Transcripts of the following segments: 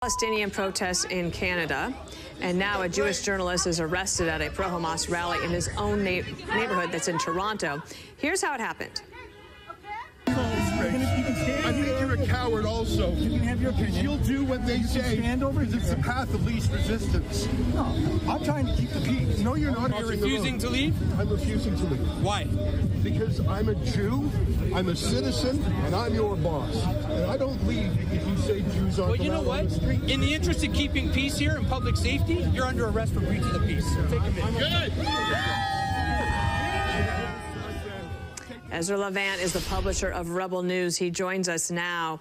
Palestinian protests in Canada, and now a Jewish journalist is arrested at a pro-Hamas rally in his own neighborhood that's in Toronto. Here's how it happened. I think you're a coward also. You can have your opinion. You'll do what they say. Stand over here. It's the path of least resistance. No, I'm trying to keep the peace. No, you're not. You're refusing to leave? I'm refusing to leave. Why? Because I'm a Jew, I'm a citizen, and I'm your boss. And I don't leave if you say Jews aren't Well, you know what? In the interest of keeping peace here and public safety, you're under arrest for breach of the peace. Take a minute. Good. Ezra Levant is the publisher of Rebel News. He joins us now.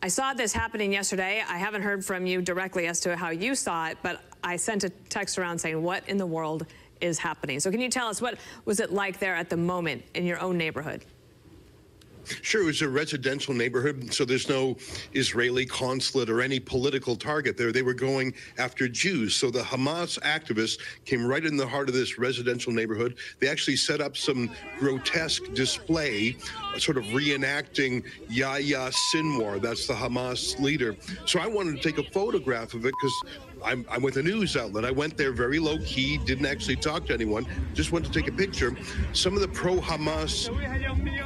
I saw this happening yesterday. I haven't heard from you directly as to how you saw it, but I sent a text around saying, what in the world is happening? So can you tell us, what was it like there at the moment in your own neighborhood? Sure, it was a residential neighborhood, so there's no Israeli consulate or any political target there. They were going after Jews. So the Hamas activists came right in the heart of this residential neighborhood. They actually set up some grotesque display, sort of reenacting Yahya Sinwar, that's the Hamas leader. So I wanted to take a photograph of it because I'm with a news outlet. I went there very low key, didn't actually talk to anyone, just went to take a picture. Some of the pro-Hamas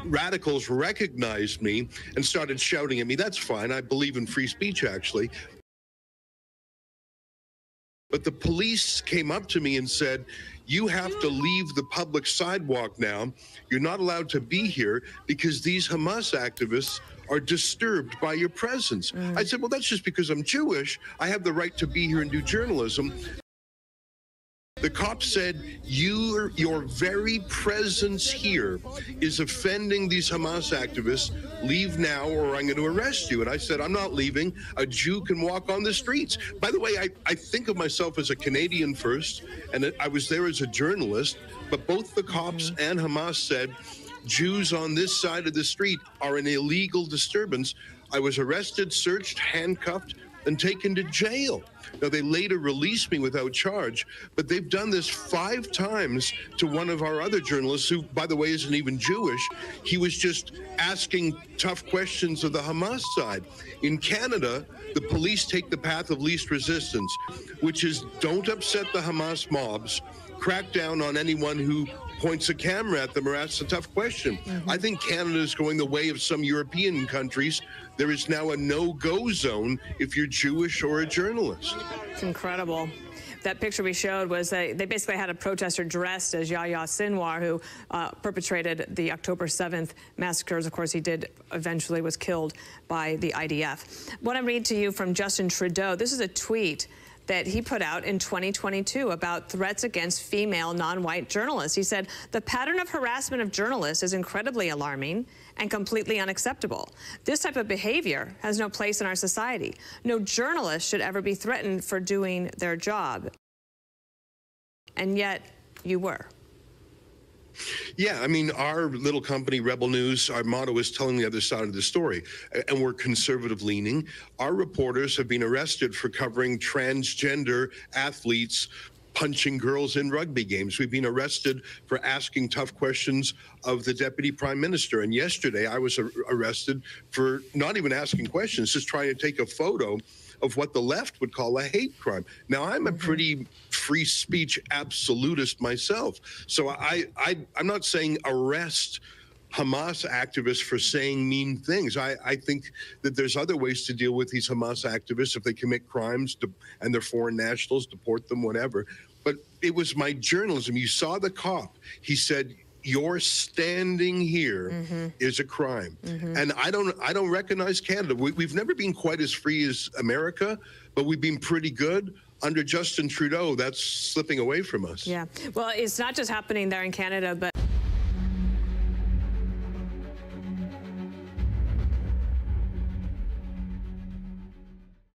radicals recognized me and started shouting at me. That's fine. I believe in free speech, actually. But the police came up to me and said, you have to leave the public sidewalk now. You're not allowed to be here because these Hamas activists are disturbed by your presence. I said, well, that's just because I'm Jewish. I have the right to be here and do journalism. The cops said, your very presence here is offending these Hamas activists. Leave now or I'm going to arrest you. And I said, I'm not leaving. A Jew can walk on the streets. By the way, I think of myself as a Canadian first, and I was there as a journalist, but both the cops and Hamas said, Jews on this side of the street are an illegal disturbance. I was arrested, searched, handcuffed, and taken to jail. Now, they later released me without charge, but they've done this 5 times to one of our other journalists who, by the way, isn't even Jewish. He was just asking tough questions of the Hamas side. In Canada, the police take the path of least resistance, which is don't upset the Hamas mobs, crack down on anyone who points a camera at them or asks a tough question. I think Canada is going the way of some European countries. There is now a no-go zone if you're Jewish or a journalist. It's incredible. That picture we showed was they basically had a protester dressed as Yahya Sinwar, who perpetrated the October 7th massacres. Of course, he eventually was killed by the IDF. I want to read to you from Justin Trudeau. This is a tweet that he put out in 2022 about threats against female non-white journalists. He said, the pattern of harassment of journalists is incredibly alarming and completely unacceptable. This type of behavior has no place in our society. No journalist should ever be threatened for doing their job. And yet, you were. Yeah, I mean, our little company, Rebel News, our motto is telling the other side of the story, and we're conservative leaning. Our reporters have been arrested for covering transgender athletes punching girls in rugby games. We've been arrested for asking tough questions of the Deputy Prime Minister. And yesterday I was arrested for not even asking questions, just trying to take a photo of what the left would call a hate crime. Now, I'm a pretty free speech absolutist myself. So I'm not saying arrest Hamas activists for saying mean things. I think that there's other ways to deal with these Hamas activists if they commit crimes and they're foreign nationals, deport them, whatever. But it was my journalism. You saw the cop. He said, your standing here is a crime. And I don't recognize Canada. We've never been quite as free as America, but we've been pretty good. Under Justin Trudeau, that's slipping away from us. Yeah. Well, it's not just happening there in Canada, but